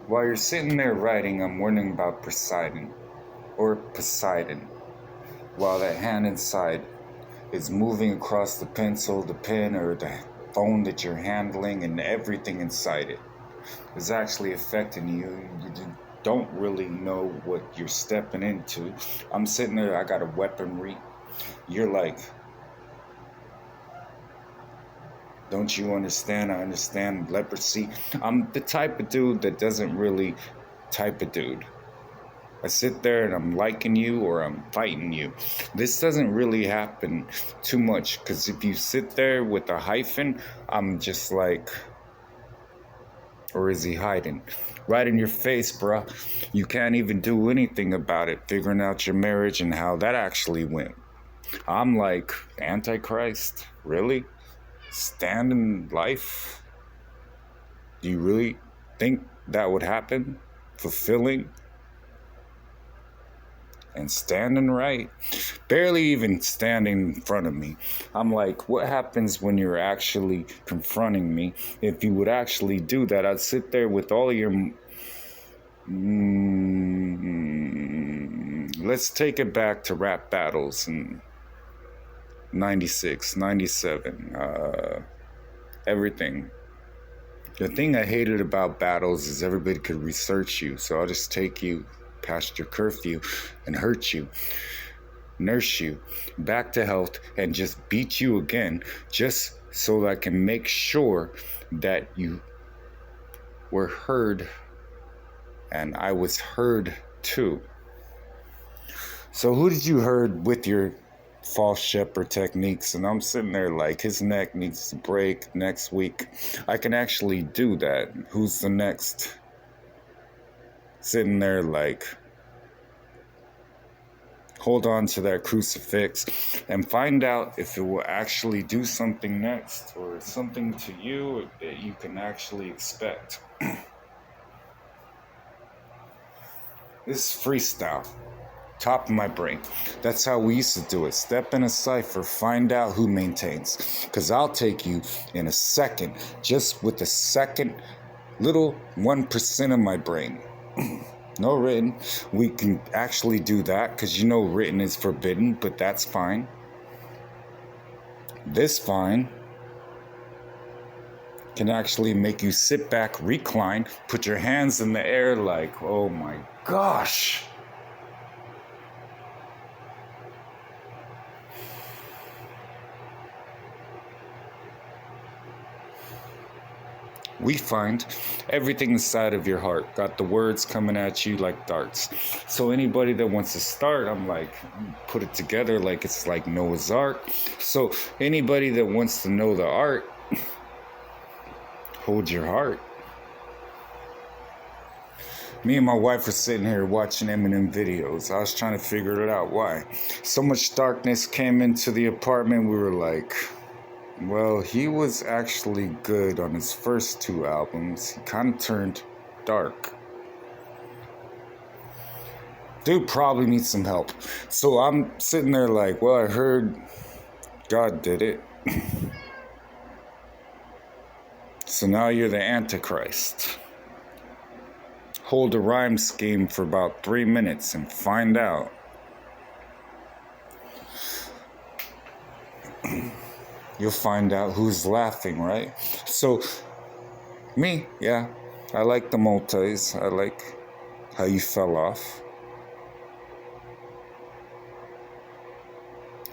While you're sitting there writing, I'm wondering about Poseidon, or Poseidon, while that hand inside is moving across the pencil, the pen, or the phone that you're handling, and everything inside it is actually affecting you. You don't really know what you're stepping into. I'm sitting there, I got a weaponry. You're like, don't you understand? I understand leprosy. I'm the type of dude that doesn't really type of dude. I sit there and I'm liking you or I'm fighting you. This doesn't really happen too much because if you sit there with a hyphen, I'm just like, or is he hiding? Right in your face, bruh. You can't even do anything about it, figuring out your marriage and how that actually went. I'm like, Antichrist? Really? Stand in life? Do you really think that would happen? Fulfilling? And standing right, barely even standing in front of me. I'm like, what happens when you're actually confronting me? If you would actually do that, I'd sit there with all of your... let's take it back to rap battles in 96, 97, everything. The thing I hated about battles is everybody could research you, so I'll just take you past your curfew and hurt you, nurse you back to health, and just beat you again, just so I can make sure that you were heard and I was heard too. So who did you herd with your false shepherd techniques? And I'm sitting there like, his neck needs to break next week. I can actually do that. Who's the next? Sitting there like, hold on to that crucifix and find out if it will actually do something next or something to you that you can actually expect. This is freestyle. Top of my brain. That's how we used to do it. Step in a cipher, find out who maintains. Because I'll take you in a second, just with a second, little 1% of my brain. No written. We can actually do that because you know written is forbidden, but that's fine. This fine can actually make you sit back, recline, put your hands in the air like, oh my gosh. We find everything inside of your heart. Got the words coming at you like darts. So anybody that wants to start, I'm like, put it together like it's like Noah's Ark. So anybody that wants to know the art, hold your heart. Me and my wife were sitting here watching Eminem videos. I was trying to figure it out why. So much darkness came into the apartment. We were like, well, he was actually good on his first two albums. He kind of turned dark. Dude probably needs some help. So I'm sitting there like, well, I heard God did it. So now you're the Antichrist. Hold a rhyme scheme for about 3 minutes and find out. You'll find out who's laughing, right? So, me, yeah, I like the multis. I like how you fell off.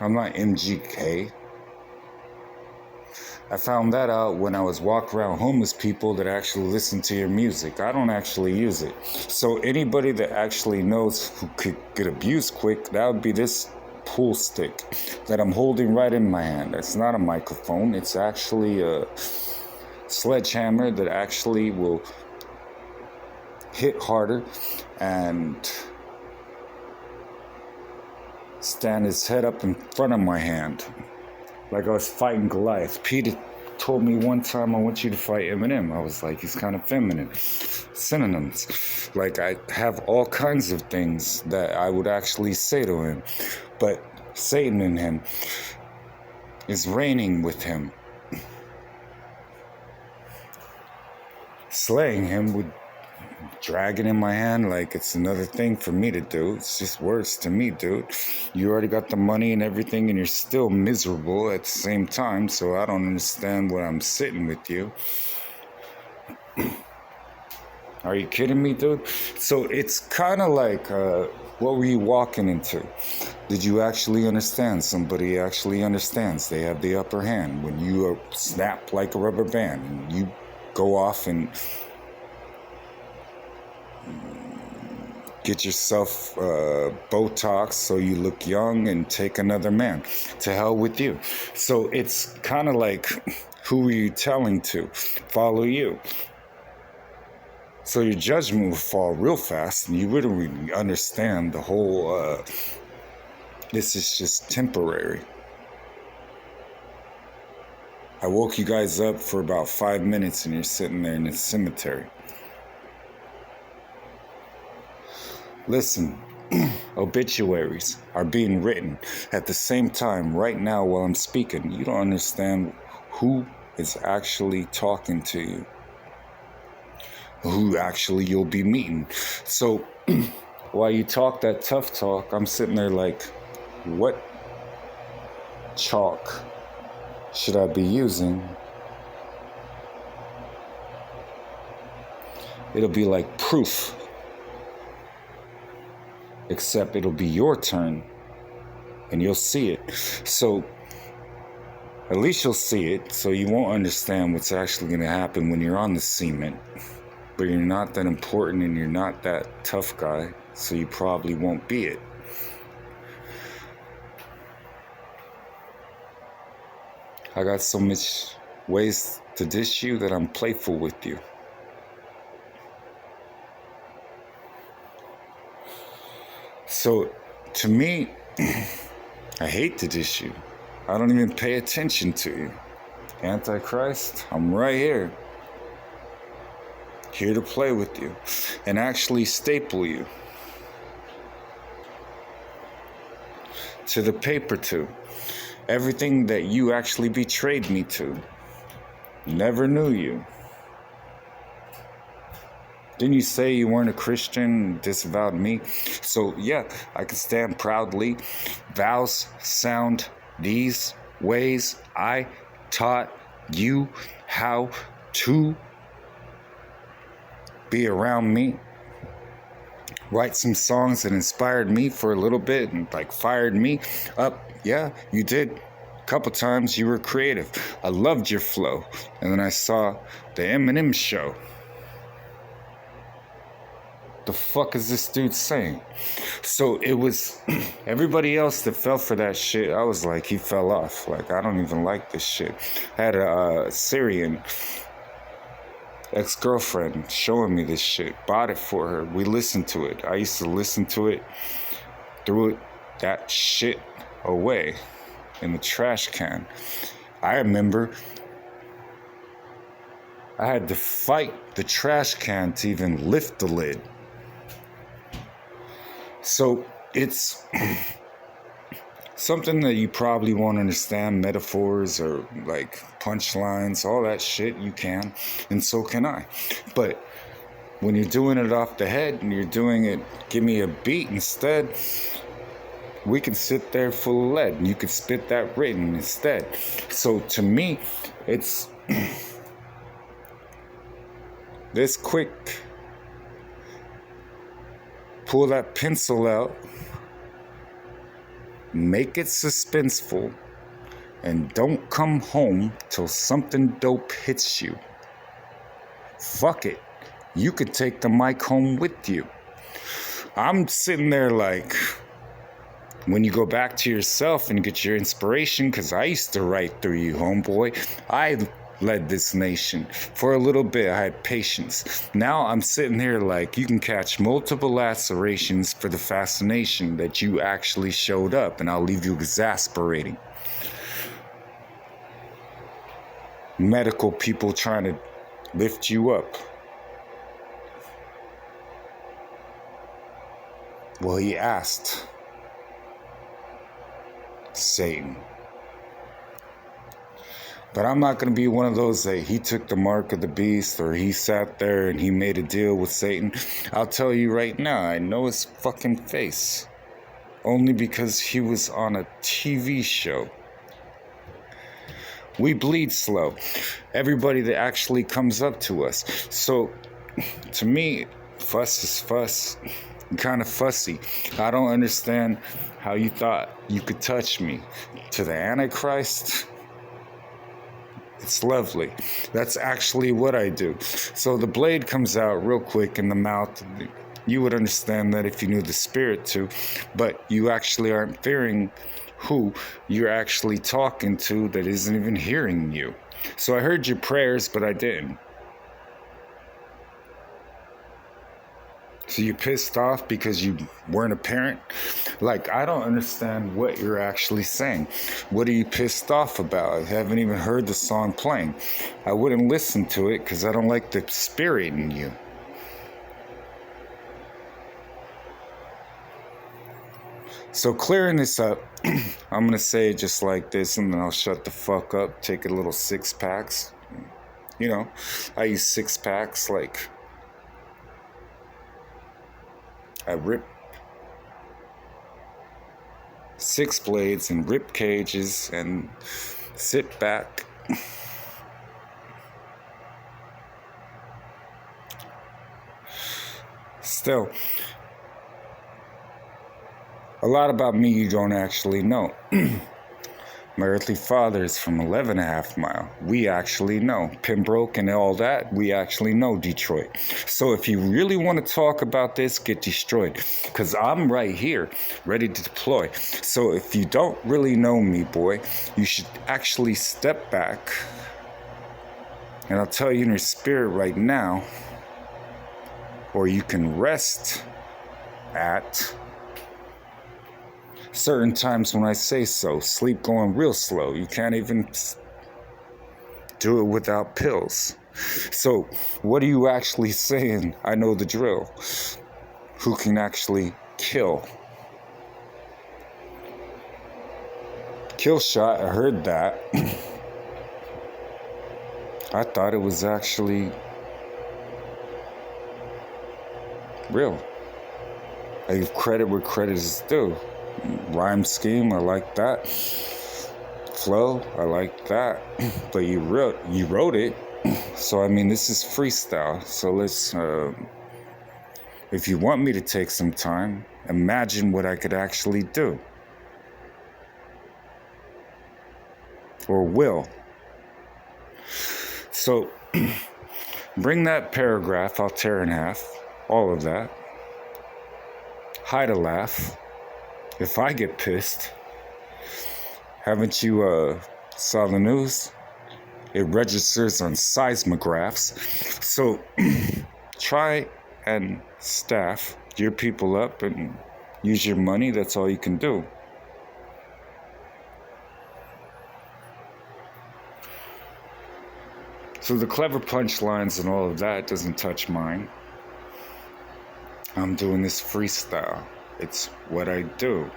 I'm not MGK. I found that out when I was walking around homeless people that actually listen to your music. I don't actually use it. So anybody that actually knows who could get abused quick, that would be this pool stick that I'm holding right in my hand. It's not a microphone. It's actually a sledgehammer that actually will hit harder and stand his head up in front of my hand like I was fighting Goliath. Peter told me one time, I want you to fight Eminem. I was like, he's kind of feminine. Synonyms. Like, I have all kinds of things that I would actually say to him. But Satan in him is reigning with him. Slaying him would drag it in my hand like it's another thing for me to do. It's just worse to me, dude. You already got the money and everything, and you're still miserable at the same time, so I don't understand what I'm sitting with you. Are you kidding me, dude? So it's kind of like, what were you walking into? Did you actually understand? Somebody actually understands. They have the upper hand. When you snap like a rubber band and you go off and get yourself Botox so you look young and take another man. To hell with you. So it's kind of like, who are you telling to follow you? So your judgment will fall real fast, and you wouldn't really understand the whole, this is just temporary. I woke you guys up for about 5 minutes, and you're sitting there in the cemetery. Listen, obituaries are being written at the same time right now while I'm speaking. You don't understand who is actually talking to you, who actually you'll be meeting. So while you talk that tough talk, I'm sitting there like, what chalk should I be using? It'll be like proof, except it'll be your turn and you'll see it. So at least you'll see it, so you won't understand what's actually going to happen when you're on the cement. But you're not that important and you're not that tough guy, so you probably won't be it. I got so much ways to dish you that I'm playful with you. So to me, I hate to dish you. I don't even pay attention to you. Antichrist, I'm right here. Here to play with you and actually staple you to the paper too. Everything that you actually betrayed me to. Never knew you. Didn't you say you weren't a Christian, disavowed me? So yeah, I can stand proudly. Vows sound these ways. I taught you how to be around me. Write some songs that inspired me for a little bit and like fired me up. Yeah, you did. A couple times you were creative. I loved your flow. And then I saw the Eminem show. The fuck is this dude saying? So it was everybody else that fell for that shit. I was like, he fell off. Like, I don't even like this shit. I had a Syrian ex-girlfriend showing me this shit. Bought it for her. We listened to it. I used to listen to it. Threw that shit away in the trash can. I remember I had to fight the trash can to even lift the lid. So it's something that you probably won't understand, metaphors or like punchlines, all that shit you can, and so can I. But when you're doing it off the head and you're doing it, give me a beat instead, we can sit there full of lead and you can spit that written instead. So to me, it's this quick. Pull that pencil out, make it suspenseful, and don't come home till something dope hits you. Fuck it. You could take the mic home with you. I'm sitting there like, when you go back to yourself and get your inspiration, because I used to write through you, homeboy. I led this nation. For a little bit, I had patience. Now I'm sitting here like, you can catch multiple lacerations for the fascination that you actually showed up, and I'll leave you exasperating. Medical people trying to lift you up. Well, he asked Satan. But I'm not going to be one of those that he took the mark of the beast or he sat there and he made a deal with Satan. I'll tell you right now, I know his fucking face. Only because he was on a TV show. We bleed slow. Everybody that actually comes up to us. So, to me, fuss is fuss. I'm kind of fussy. I don't understand how you thought you could touch me. To the Antichrist, it's lovely. That's actually what I do. So the blade comes out real quick in the mouth. You would understand that if you knew the spirit too, but you actually aren't fearing who you're actually talking to that isn't even hearing you. So I heard your prayers, but I didn't. So you're pissed off because you weren't a parent? Like, I don't understand what you're actually saying. What are you pissed off about? I haven't even heard the song playing. I wouldn't listen to it because I don't like the spirit in you. So clearing this up, I'm going to say it just like this, and then I'll shut the fuck up, take a little 6-packs. You know, I use 6-packs like I rip 6 blades and rib cages and sit back. Still, a lot about me you don't actually know. My earthly father is from 11.5 Mile. We actually know. Pembroke and all that, we actually know Detroit. So if you really want to talk about this, get destroyed. Because I'm right here, ready to deploy. So if you don't really know me, boy, you should actually step back. And I'll tell you in your spirit right now, or you can rest at certain times when I say so. Sleep going real slow. You can't even do it without pills. So what are you actually saying? I know the drill. Who can actually kill? Kill shot, I heard that. I thought it was actually real. I give credit where credit is due. Rhyme scheme, I like that. Flow, I like that. But you wrote it. So I mean, this is freestyle. So let's if you want me to take some time, imagine what I could actually do. Or will. So bring that paragraph, I'll tear in half. All of that. Hide a laugh. If I get pissed, haven't you saw the news? It registers on seismographs. So try and staff your people up and use your money. That's all you can do. So the clever punchlines and all of that doesn't touch mine. I'm doing this freestyle. It's what I do.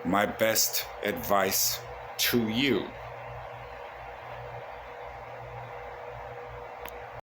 My best advice to you